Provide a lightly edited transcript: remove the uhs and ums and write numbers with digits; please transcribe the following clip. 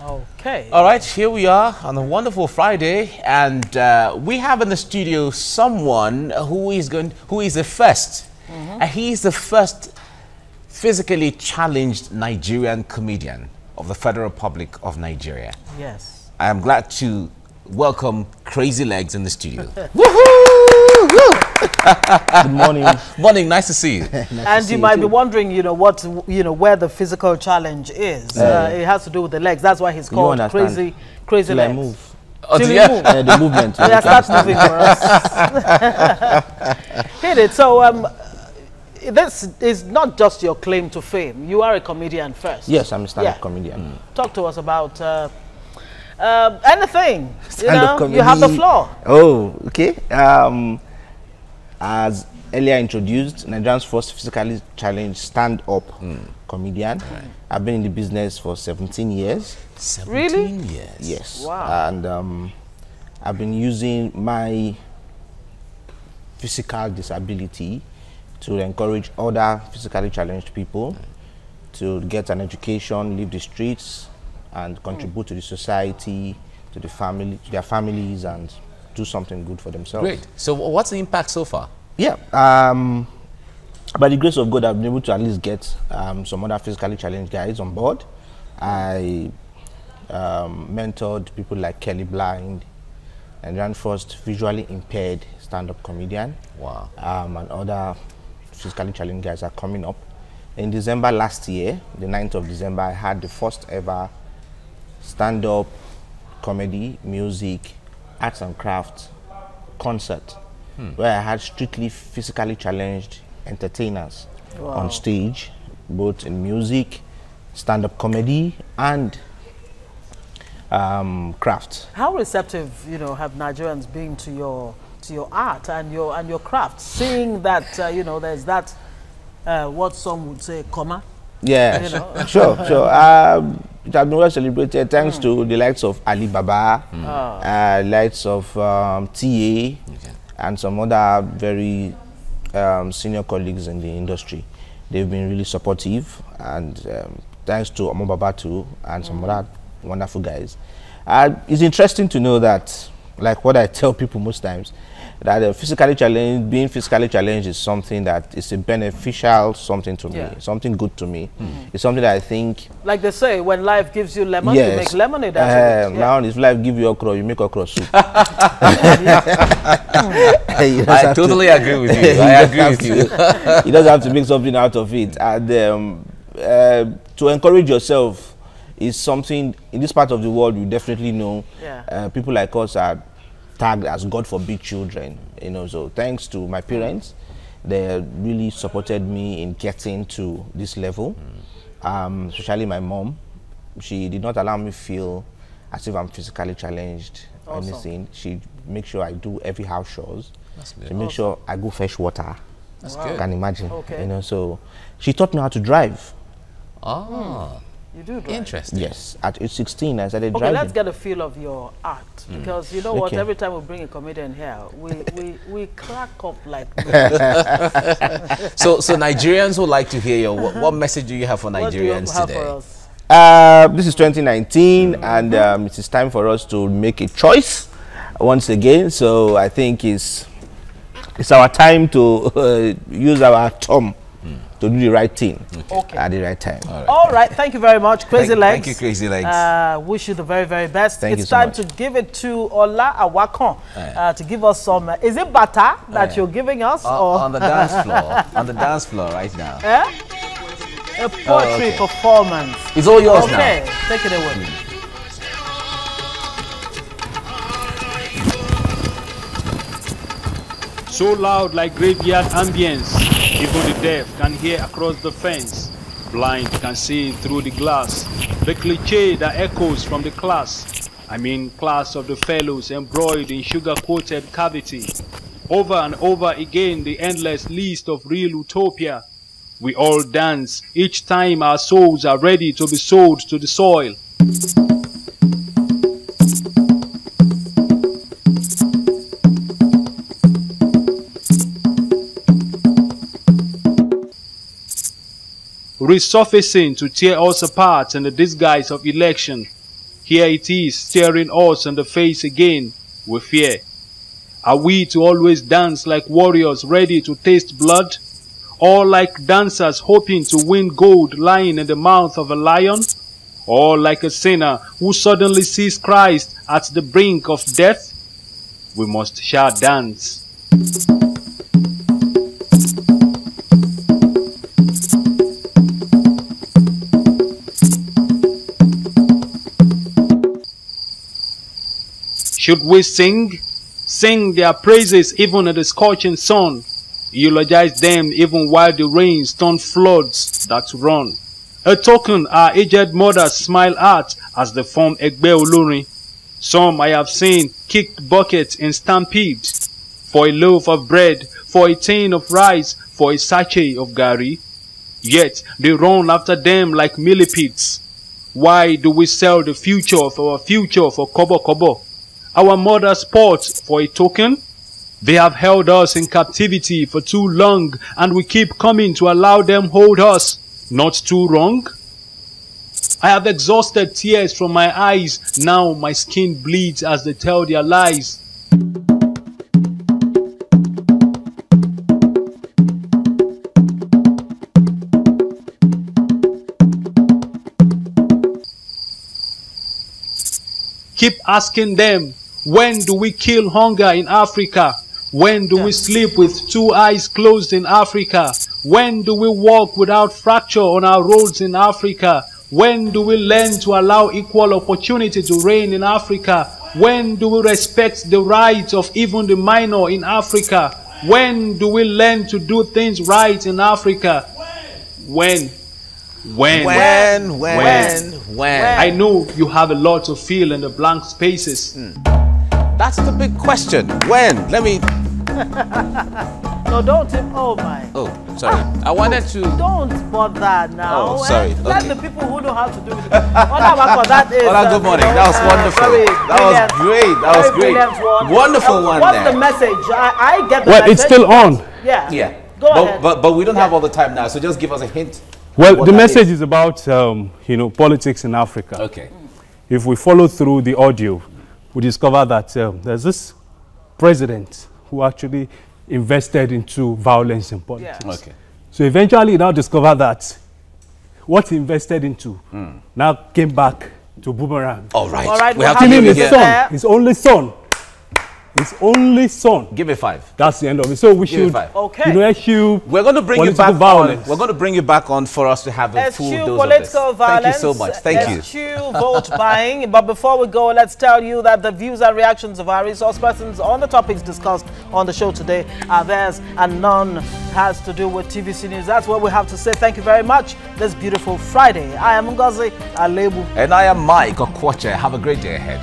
Okay. All right, here we are on a wonderful Friday, and we have in the studio someone who is the first. He's the first physically challenged Nigerian comedian of the Federal Republic of Nigeria. Yes. I am glad to welcome Crazyleg in the studio. Good morning. Morning, nice to see you. And you might be wondering, where the physical challenge is. It has to do with the legs. That's why he's called Crazy Legs. Move. Oh, Till yeah. you move. The movement. Yeah, start moving for us. Hit it. So, this is not just your claim to fame. You are a comedian first. Yes, I'm a stand-up comedian. Talk to us about anything. Stand-up comedy. You have the floor. Oh, okay. As earlier introduced, Nigeria's first physically challenged stand-up comedian. I've been in the business for 17 years. 17 years? Yes. Wow. And I've been using my physical disability to encourage other physically challenged people to get an education, leave the streets, and contribute to the society, to the family, to their families, and do something good for themselves. Great. So what's the impact so far? Yeah. By the grace of God, I've been able to at least get some other physically challenged guys on board. I mentored people like Kelly Blind, and ran first visually impaired stand-up comedian. Wow. And other physically challenged guys are coming up. In December last year, the 9th of December, I had the first ever stand-up comedy, music, arts and crafts concert where I had strictly physically challenged entertainers on stage, both in music, stand-up comedy, and craft. How receptive, have Nigerians been to your art and your craft? Seeing that, there's that what some would say, comma. Yeah, sure. It has been well celebrated thanks to the likes of Alibaba, likes of TA, and some other very senior colleagues in the industry. They've been really supportive, and thanks to Omobaba too, and some other wonderful guys. It's interesting to know that, like what I tell people most times, that being physically challenged is something that is a beneficial something to me, something good to me. It's something that I think, like they say, when life gives you lemon, you make lemonade out of it. Now if life gives you okra, you make okra soup. I totally agree with you. I agree with you. You don't have to make something out of it. And to encourage yourself is something in this part of the world you definitely know. People like us are tagged as God forbid children, so thanks to my parents, they really supported me in getting to this level. Especially my mom, she did not allow me feel as if I'm physically challenged or anything. She makes sure I do every house chores. She makes sure I go fetch water. That's good. You can imagine. Okay. So she taught me how to drive. You do drive? Interesting. Yes, at age 16 I started Okay, driving. let's get a feel of your art, because you know what, every time we bring a comedian here, we crack up like So Nigerians would like to hear you. What message do you have for Nigerians what do you today? have for us? This is 2019, and it is time for us to make a choice once again. So I think it's our time to use our thumb to do the right thing at the right time. All right. Thank you very much, Crazyleg. Thank you, Crazyleg. Wish you the very, very best. Thank you it's so time much. to give it to Ola Awakan to give us some. Is it bata that you're giving us? Or On the dance floor. On the dance floor right now. A poetry performance. It's all yours now. Okay, take it away. So loud like graveyard ambience, even the deaf can hear across the fence. Blind can see through the glass. The cliché that echoes from the class. Class of the fellows embroidered in sugar-coated cavity. Over and over again, the endless list of real utopia. We all dance each time our souls are ready to be sold to the soil. Resurfacing to tear us apart in the disguise of election. Here it is, staring us in the face again with fear. Are we to always dance like warriors ready to taste blood? Or like dancers hoping to win gold lying in the mouth of a lion? Or like a sinner who suddenly sees Christ at the brink of death? We must shall dance. Should we sing? Sing their praises even in the scorching sun. Eulogize them even while the rains turn floods that run. A token our aged mothers smile at as they form Egbe Olórin. Some I have seen kicked buckets in stampede. For a loaf of bread, for a tin of rice, for a sachet of gari. Yet they run after them like millipedes. Why do we sell the future of our future for kobo kobo? Our mother's pot for a token? They have held us in captivity for too long, and we keep coming to allow them hold us. Not too wrong? I have exhausted tears from my eyes. Now my skin bleeds as they tell their lies. Keep asking them, when do we kill hunger in Africa? When do we sleep with 2 eyes closed in Africa? When do we walk without fracture on our roads in Africa? When do we learn to allow equal opportunity to reign in Africa? When do we respect the rights of even the minor in Africa? When do we learn to do things right in Africa? When? I know you have a lot to fill in the blank spaces. That's the big question. When? Let me... No, don't. Oh my. Oh, sorry. I wanted to... Don't bother now. Oh, sorry. Let the people who know how to do it. That is... good morning. That was wonderful. That was great. That was great. Wonderful one. What's the message? I get the message. Well, it's still on. Yeah. Yeah. Go ahead. But we don't have all the time now, so just give us a hint. Well, the message is about, politics in Africa. Okay. If we follow through the audio, we discover that there's this president who actually invested into violence in politics. Yeah. Okay. So eventually he now discovered that what he invested into now came back to boomerang. All right. All right. We have killing his son, his only son. His only son. Give it 5. That's the end of it. So we should, eschew. We're going to bring you back on. We're going to bring you back on for us to have a full dose of this. Violence. Thank you so much. Thank you. Eschew vote buying. But before we go, let's tell you that the views and reactions of our resource persons on the topics discussed on the show today are theirs, and none has to do with TVC News. That's what we have to say. Thank you very much this beautiful Friday. I am Ngozi Alebu. And I am Mike Okwoche. Have a great day ahead.